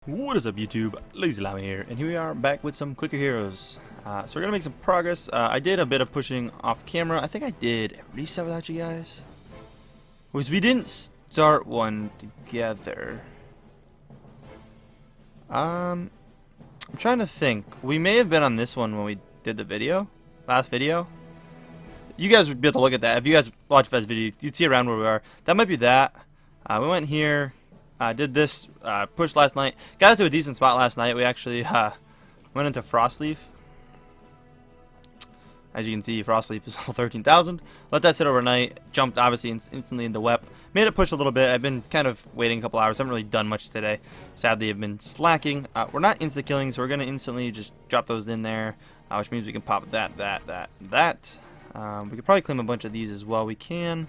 What is up, YouTube? LazeeLlama here, and here we are back with some Clicker Heroes. So we're gonna make some progress. I did a bit of pushing off camera. I think I did a reset without you guys. Was we didn't start one together. I'm trying to think. We may have been on this one when we did the video, last video. You guys would be able to look at that. If you guys watch that video, you'd see around where we are. That might be that. We went here. Did this push last night. Got to a decent spot last night. We actually went into Frostleaf. As you can see, Frostleaf is all 13,000. Let that sit overnight. Jumped obviously instantly into WEP. Made it push a little bit. I've been kind of waiting a couple hours. Haven't really done much today. Sadly, I've been slacking. We're not insta-killing, so we're going to instantly just drop those in there. Which means we can pop that. We could probably claim a bunch of these as well. We can.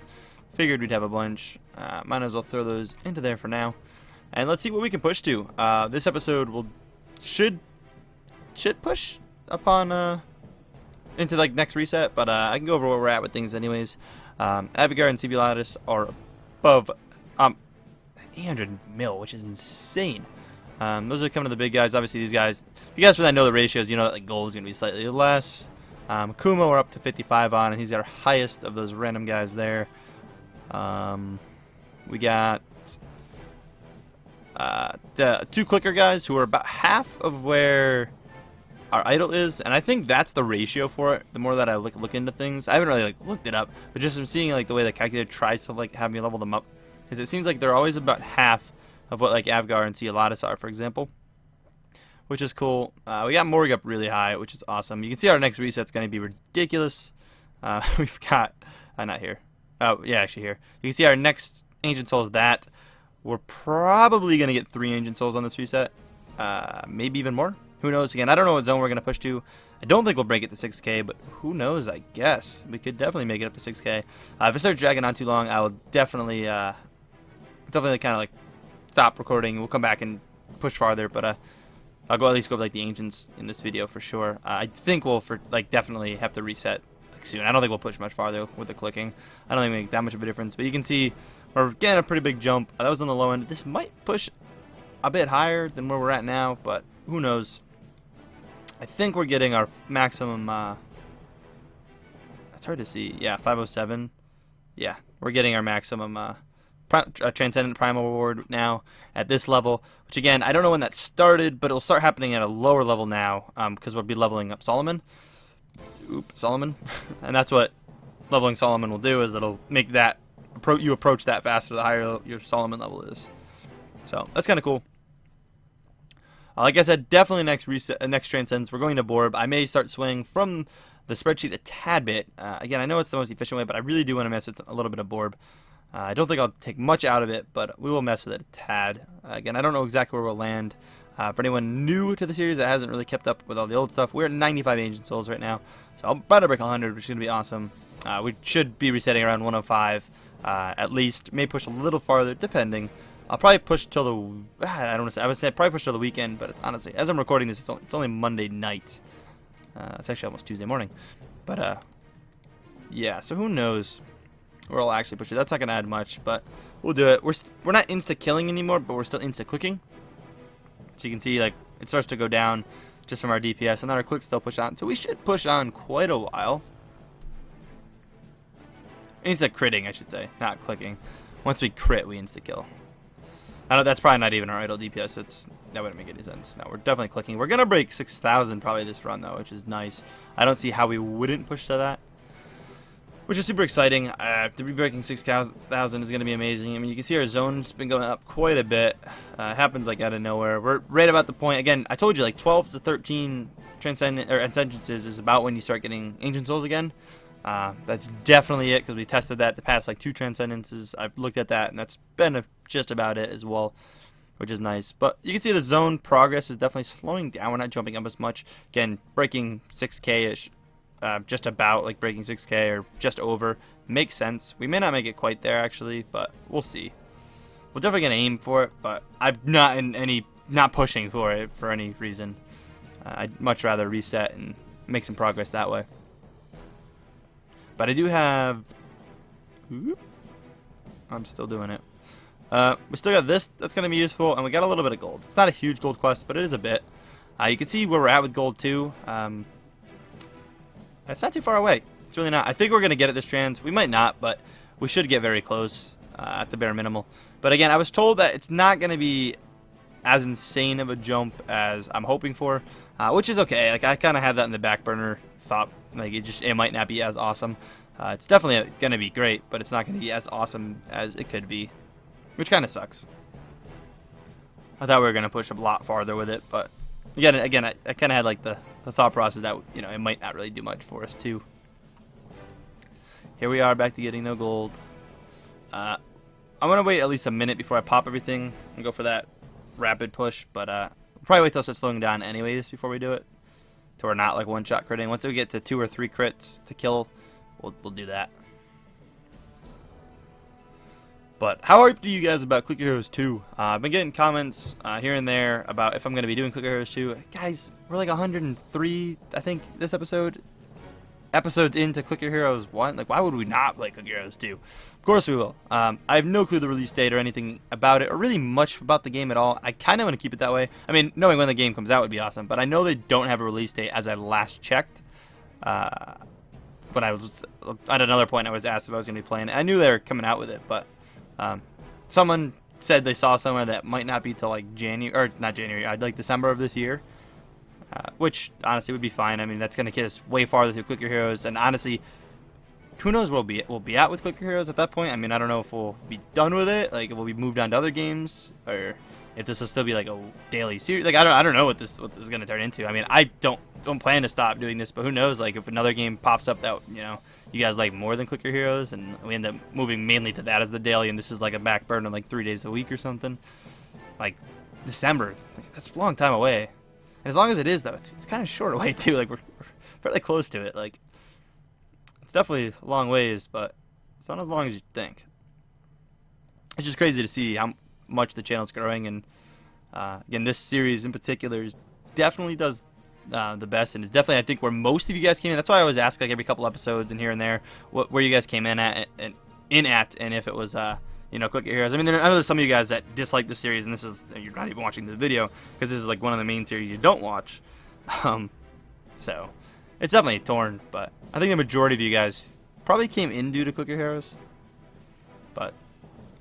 Figured we'd have a bunch. Might as well throw those into there for now. And let's see what we can push to. This episode should push upon into like next reset, but I can go over where we're at with things anyways. Avigar and CV Lattice are above 800 mil, which is insane. Those are coming to the big guys. Obviously these guys, if you guys really know the ratios, you know that like gold is going to be slightly less. Kuma we're up to 55 on, and he's our highest of those random guys there. We got the two clicker guys who are about half of where our idol is, and I think that's the ratio for it. The more that I look into things, I haven't really looked it up, but just from seeing the way the calculator tries to have me level them up, is it seems like they're always about half of what Avgar and Lattice are, for example, which is cool. We got Morg up really high, which is awesome. You can see our next reset's going to be ridiculous. We've got not here. Oh, yeah, actually here. You can see our next Ancient Soul is that. We're probably going to get 3 Ancient Souls on this reset. Maybe even more. Who knows? Again, I don't know what zone we're going to push to. I don't think we'll break it to 6K, but who knows, I guess. We could definitely make it up to 6K. If I start dragging on too long, I will definitely kind of stop recording. We'll come back and push farther, but I'll at least go over the Ancients in this video for sure. I think we'll definitely have to reset soon. I don't think we'll push much farther with the clicking. I don't think we make that much of a difference, but you can see we're getting a pretty big jump. That was on the low end. This might push a bit higher than where we're at now, but who knows. I think we're getting our maximum it's hard to see. Yeah, 507. Yeah, we're getting our maximum Transcendent Primal Reward now at this level, which again, I don't know when that started, but it'll start happening at a lower level now because we'll be leveling up Solomon. Solomon. And that's what leveling Solomon will do, is it'll make that you approach that faster the higher your Solomon level is. So that's kind of cool. Like I said, definitely next reset, next Transcendence, we're going to Borb. I may start swaying from the spreadsheet a tad bit. Again, I know it's the most efficient way, but I really do want to mess with a little bit of Borb. I don't think I'll take much out of it, but we will mess with it a tad. Again, I don't know exactly where we'll land. For anyone new to the series that hasn't really kept up with all the old stuff, we're at 95 Ancient Souls right now. So I'm about to break 100, which is going to be awesome. We should be resetting around 105 at least. May push a little farther, depending. I'll probably push till the... I don't want to say... I would say I'd probably push till the weekend, but honestly, as I'm recording this, it's only Monday night. It's actually almost Tuesday morning. But, yeah, so who knows where I'll actually push it. That's not going to add much, but we'll do it. We're not insta-killing anymore, but we're still insta-clicking. So you can see, it starts to go down just from our DPS, and then our clicks still push on. So we should push on quite a while. Insta-critting, I should say, not clicking. Once we crit, we insta-kill. I know that's probably not even our idle DPS. That wouldn't make any sense. No, we're definitely clicking. We're going to break 6,000 probably this run, though, which is nice. I don't see how we wouldn't push to that, which is super exciting. To be breaking 6,000 is going to be amazing. I mean, you can see our zone's been going up quite a bit. Happened out of nowhere. We're right about the point. Again, I told you 12 to 13 Ascendances is about when you start getting Ancient Souls again. That's definitely it, because we tested that the past 2 Transcendences. I've looked at that, and that's been just about it as well, which is nice. But you can see the zone progress is definitely slowing down. We're not jumping up as much. Again, breaking 6K-ish. Just about breaking 6K or just over makes sense. We may not make it quite there actually, but we'll see. We're definitely gonna aim for it, but I'm not pushing for it for any reason. I'd much rather reset and make some progress that way. But I do have. I'm still doing it. We still got this that's going to be useful, and we got a little bit of gold. It's not a huge gold quest, but it is a bit. You can see where we're at with gold too. It's not too far away. It's really not. I think we're going to get it this trans. We might not, but we should get very close at the bare minimal. But again, I was told that it's not going to be as insane of a jump as I'm hoping for, which is okay. Like, I kind of had that in the back burner thought. Like, it might not be as awesome. It's definitely going to be great, but it's not going to be as awesome as it could be, which kind of sucks. I thought we were going to push a lot farther with it, but again, I kind of had like the thought process that, you know, it might not really do much for us too. Here we are back to getting no gold. I'm going to wait at least a minute before I pop everything and go for that rapid push, but we'll probably wait till it starts slowing down anyways before we do it, so we're not like one-shot critting. Once we get to 2 or 3 crits to kill, we'll do that. But how hyped are you guys about Clicker Heroes 2? I've been getting comments here and there about if I'm going to be doing Clicker Heroes 2. Guys, we're like 103, I think, this episodes into Clicker Heroes 1. Like, why would we not play Clicker Heroes 2? Of course we will. I have no clue the release date or anything about it, or really much about the game at all. I kind of want to keep it that way. I mean, knowing when the game comes out would be awesome, but I know they don't have a release date as I last checked. When I was at another point, I was asked if I was going to be playing it. I knew they were coming out with it, but someone said they saw somewhere that might not be till like January, or not January, like December of this year, which honestly would be fine. I mean, that's going to get us way farther through Clicker Heroes, and honestly, who knows where we'll be at with Clicker Heroes at that point. I mean, I don't know if we'll be done with it, like if we'll be moved on to other games, or if this will still be like a daily series. Like, I don't know what this is going to turn into. I mean, I don't plan to stop doing this, but who knows? Like, if another game pops up that, you know, you guys like more than Clicker Heroes, and we end up moving mainly to that as the daily, and this is like a back burner like 3 days a week or something. Like December, like, that's a long time away. And as long as it is, though, it's kind of short away too. Like, we're fairly close to it. Like, it's definitely a long ways, but it's not as long as you think. It's just crazy to see how much the channel's growing, and again, this series in particular definitely does the best, and is definitely, I think, where most of you guys came in. That's why I always ask, like, every couple episodes and here and there where you guys came in at, and if it was you know, Clicker Heroes. I mean, I know there's some of you guys that dislike the series, and this is, you're not even watching the video because this is like one of the main series you don't watch. So it's definitely torn, but I think the majority of you guys probably came in due to Clicker Heroes, but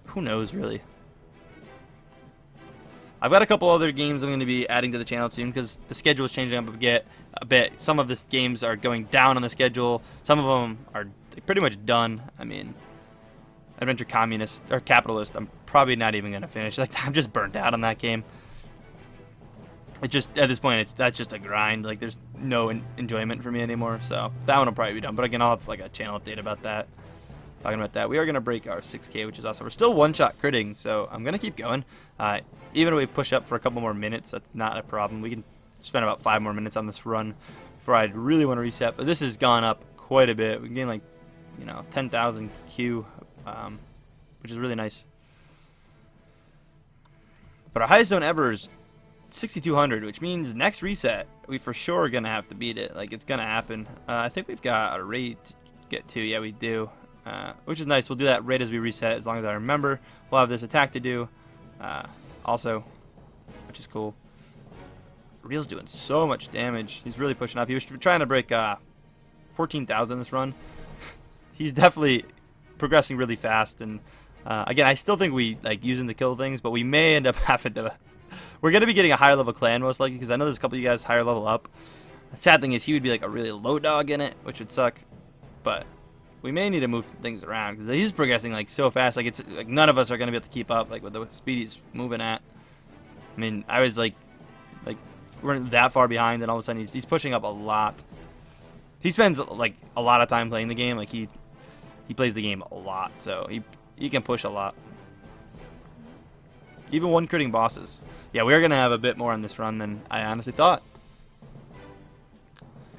who knows really. I've got a couple other games I'm going to be adding to the channel soon because the schedule is changing up a bit. Some of the games are going down on the schedule. Some of them are pretty much done. I mean, Adventure Communist or Capitalist, I'm probably not even going to finish. Like, I'm just burnt out on that game. It just, at this point, that's just a grind. Like, there's no enjoyment for me anymore. So that one will probably be done. But again, I'll have like a channel update about that. Talking about that, we are going to break our 6K, which is awesome. We're still one-shot critting, so I'm going to keep going. Even if we push up for a couple more minutes, that's not a problem. We can spend about 5 more minutes on this run before I'd really want to reset. But this has gone up quite a bit. We can gain like, you know, 10,000 Q, which is really nice. But our highest zone ever is 6,200, which means next reset, we for sure are going to have to beat it. Like, it's going to happen. I think we've got a rate to get to. Yeah, we do. Which is nice. We'll do that right as we reset, as long as I remember. We'll have this attack to do also, which is cool. Real's doing so much damage. He's really pushing up. He was trying to break 14,000 this run. He's definitely progressing really fast. And again, I still think we like using to kill things, but we may end up having to. We're going to be getting a higher level clan most likely, because I know there's a couple of you guys higher level up. The sad thing is he would be like a really low dog in it, which would suck. But we may need to move things around because he's progressing like so fast. Like, it's like none of us are going to be able to keep up like with the speed he's moving at. I mean, I was like we're that far behind, and all of a sudden he's pushing up a lot. He spends like a lot of time playing the game. Like, he plays the game a lot, so he can push a lot. Even one critting bosses. Yeah, we're going to have a bit more on this run than I honestly thought.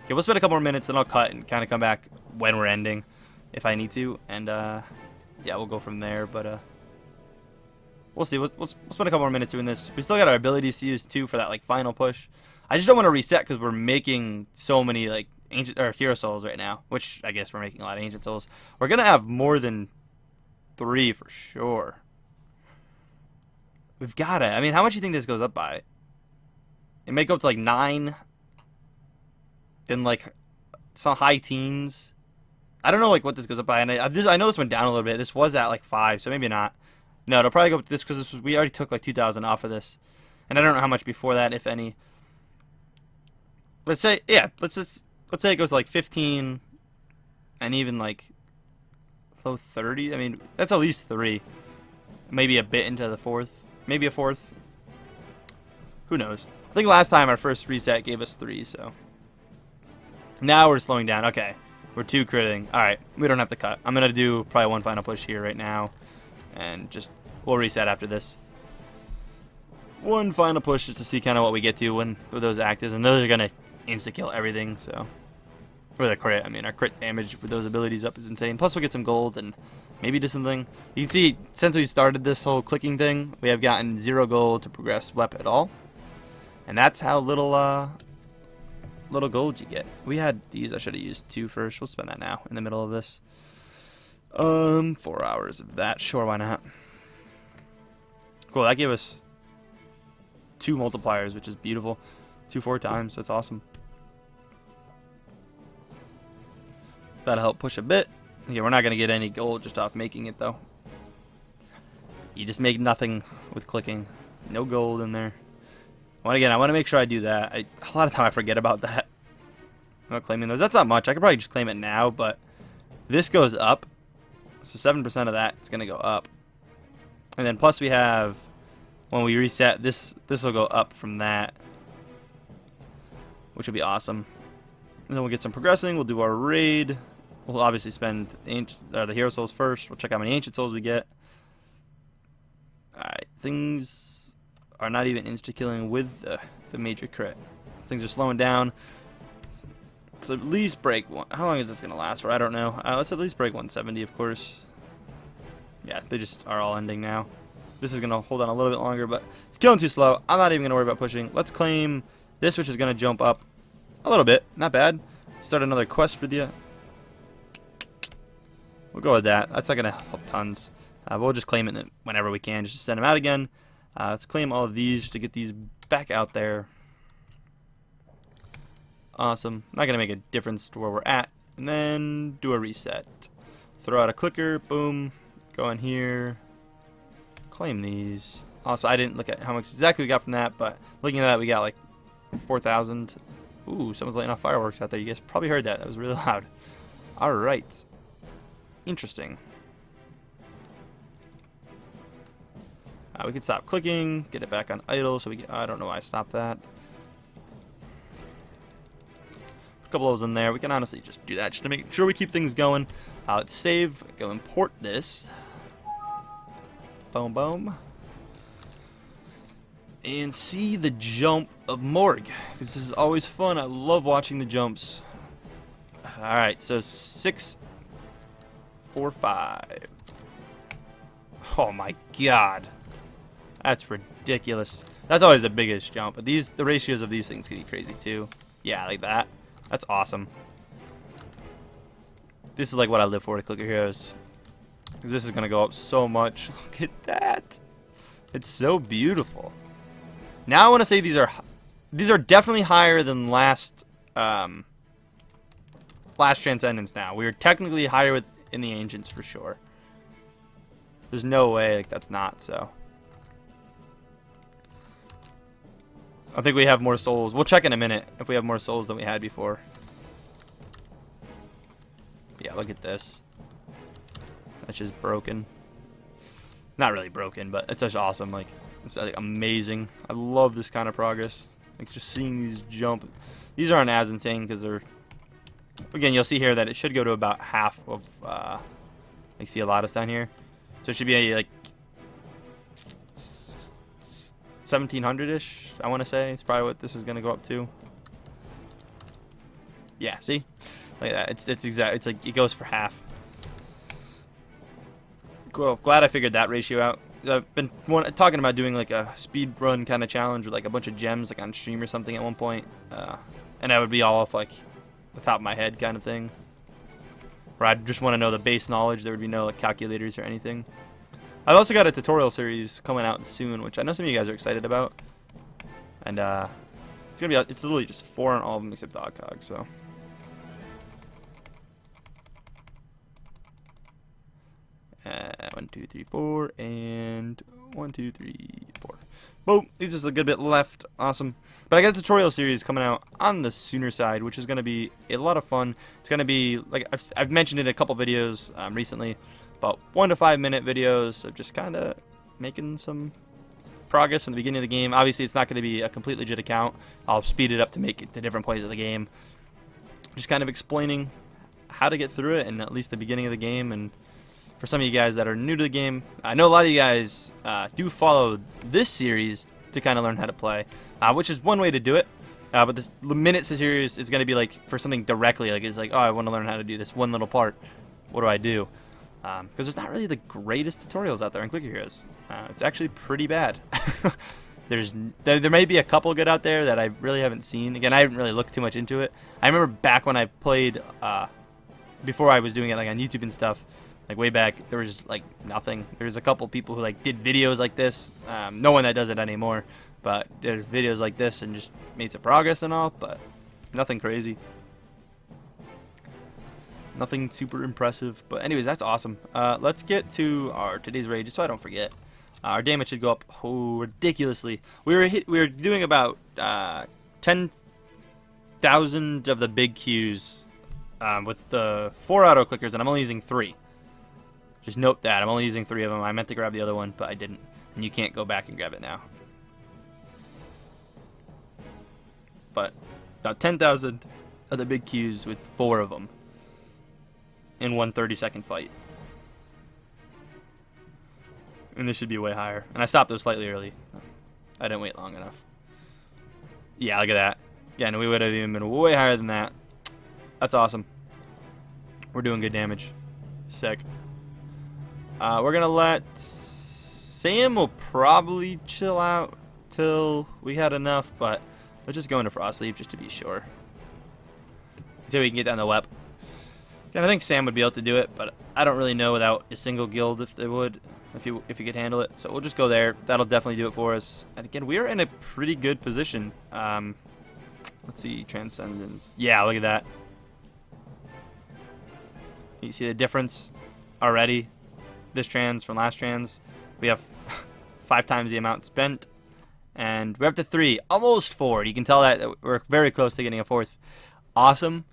Okay, we'll spend a couple more minutes, then I'll cut and kind of come back when we're ending, if I need to, and yeah, we'll go from there. But we'll see. We'll spend a couple more minutes doing this. We still got our abilities to use too for that like final push. I just don't want to reset because we're making so many like ancient or hero souls right now, which I guess we're making a lot of ancient souls. We're gonna have more than 3 for sure. We've got it. I mean, how much do you think this goes up by? It may go up to like 9. Then like some high teens. I don't know like what this goes up by. And I know this went down a little bit. This was at like 5, so maybe not. No, it'll probably go up to this because we already took like 2,000 off of this. And I don't know how much before that, if any. Let's say, yeah, let's say it goes to like 15 and even like low 30. I mean, that's at least 3. Maybe a bit into the 4th. Maybe a 4th. Who knows? I think last time our first reset gave us 3, so. Now we're slowing down. Okay. We're 2 critting. Alright, we don't have to cut. I'm going to do probably one final push here right now. And just, we'll reset after this. One final push just to see kind of what we get to with those actives. And those are going to insta-kill everything, so. With a crit. I mean, our crit damage with those abilities up is insane. Plus we'll get some gold and maybe do something. You can see, since we started this whole clicking thing, we have gotten 0 gold to progress WEP at all. And that's how little gold you get. We had these. I should have used 2 first. We'll spend that now in the middle of this. 4 hours of that. Sure, why not? Cool. That gave us 2 multipliers, which is beautiful. 2 4 times. That's awesome. That'll help push a bit. Yeah, we're not gonna get any gold just off making it though. You just make nothing with clicking. No gold in there. Again, I want to make sure I do that. A lot of time I forget about that. I'm not claiming those. That's not much. I could probably just claim it now, but this goes up. So 7% of that is going to go up. And then plus we have, when we reset, this will go up from that, which will be awesome. And then we'll get some progressing. We'll do our raid. We'll obviously spend the hero souls first. We'll check how many ancient souls we get. Alright, things are not even insta-killing with the major crit. Things are slowing down. So at least break one. How long is this going to last for? I don't know. Let's at least break 170, of course. Yeah, they just are all ending now. This is going to hold on a little bit longer, but it's killing too slow. I'm not even going to worry about pushing. Let's claim this, which is going to jump up a little bit. Not bad. Start another quest with you. We'll go with that. That's not going to help tons. We'll just claim it whenever we can, just to send them out again. Let's claim all of these to get these back out there. Awesome. Not going to make a difference to where we're at. And then do a reset. Throw out a clicker. Boom. Go in here. Claim these. Also, I didn't look at how much exactly we got from that, but looking at that, we got like 4,000. Ooh, someone's lighting off fireworks out there. You guys probably heard that. That was really loud. Alright. Interesting. We can stop clicking, get it back on idle, so we get, I don't know why I stopped that. A couple of those in there. We can honestly just do that just to make sure we keep things going. Let's save, go import this. Boom, boom. And see the jump of Morg, because this is always fun. I love watching the jumps. Alright, so 6, 4, 5. Oh my god. That's ridiculous. That's always the biggest jump. But the ratios of these things can be crazy too. Yeah, like that. That's awesome. This is like what I live for to Clicker Heroes. Because this is going to go up so much. Look at that. It's so beautiful. Now I want to say these are definitely higher than last Transcendence now. We are technically higher in the Ancients for sure. There's no way like that's not so. I think we have more souls. We'll check in a minute if we have more souls than we had before. Yeah, look at this. That's just broken. Not really broken, but it's just awesome. Like, it's like amazing. I love this kind of progress. Like just seeing these jump. These aren't as insane because they're. Again, you'll see here that it should go to about half of. Like, see a lot of down here, so it should be like 1700-ish. I want to say it's probably what this is gonna go up to. Yeah, see, like that. It's exact. It's like it goes for half. Cool. Glad I figured that ratio out. I've been talking about doing like a speed run kind of challenge with like a bunch of gems like on stream or something at one point, and that would be all off like the top of my head kind of thing. Where I just want to know the base knowledge. There would be no like calculators or anything. I've also got a tutorial series coming out soon, which I know some of you guys are excited about. And it's gonna be, it's literally just 4 on all of them except Dog Cog, so. One, 2, 3, 4, and 1, 2, 3, 4. Boom! There's just a good bit left. Awesome. But I got a tutorial series coming out on the sooner side, which is going to be a lot of fun. It's going to be, like I've mentioned in a couple videos recently, about 1 to 5 minute videos of just kind of making some progress from the beginning of the game. Obviously, it's not going to be a complete legit account. I'll speed it up to make it to different plays of the game. Just kind of explaining how to get through it, and at least the beginning of the game. And for some of you guys that are new to the game, I know a lot of you guys do follow this series to kind of learn how to play, which is one way to do it. But this minute series is going to be like for something directly, like it's like, oh, I want to learn how to do this one little part. What do I do? Because there's not really the greatest tutorials out there on Clicker Heroes. It's actually pretty bad. There may be a couple good out there that I really haven't seen. Again, I haven't really looked too much into it. I remember back when I played, before I was doing it like on YouTube and stuff, like way back, there was like nothing. There's a couple people who like did videos like this. No one that does it anymore, but did videos like this and just made some progress and all, but nothing crazy. Nothing super impressive. But anyways, that's awesome. Let's get to our today's raid, just so I don't forget. Our damage should go up ridiculously. We were doing about 10,000 of the big Qs with the 4 auto clickers, and I'm only using 3. Just note that I'm only using 3 of them. I meant to grab the other one, but I didn't, and you can't go back and grab it now. But about 10,000 of the big Qs with 4 of them in one 30-second fight. And this should be way higher. And I stopped those slightly early. I didn't wait long enough. Yeah, look at that. Again, we would have even been way higher than that. That's awesome. We're doing good damage. Sick. We're going to let Sam will probably chill out till we had enough, but let's just go into Frost Leaf just to be sure. Until we can get down the WEP. And I think Sam would be able to do it, but I don't really know without a single guild if they would, if you could handle it. So we'll just go there. That'll definitely do it for us. And again, we are in a pretty good position. Let's see, Transcendence. Yeah, look at that. You see the difference already? This trans from last trans. We have 5 times the amount spent. And we're up to 3, almost 4. You can tell that we're very close to getting a 4th. Awesome.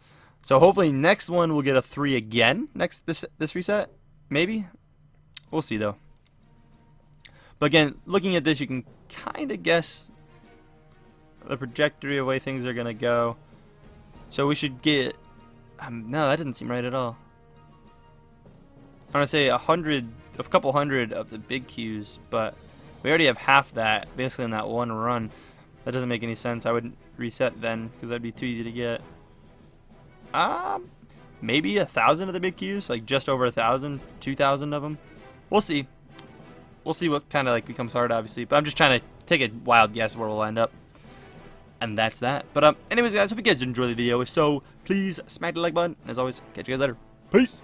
So hopefully next one we'll get a 3 again. This reset, maybe. We'll see though. But again, looking at this, you can kind of guess the trajectory of the way things are gonna go. So we should get. No, that didn't seem right at all. I want to say a couple hundred of the big Qs, but we already have half that basically in that one run. That doesn't make any sense. I wouldn't reset then because that'd be too easy to get. Maybe 1,000 of the big Qs, like just over 1,000, 2,000 of them. We'll see. We'll see what kind of like becomes hard, obviously. But I'm just trying to take a wild guess where we'll end up. And that's that. But anyways, guys, hope you guys enjoyed the video. If so, please smack the like button. As always, catch you guys later. Peace.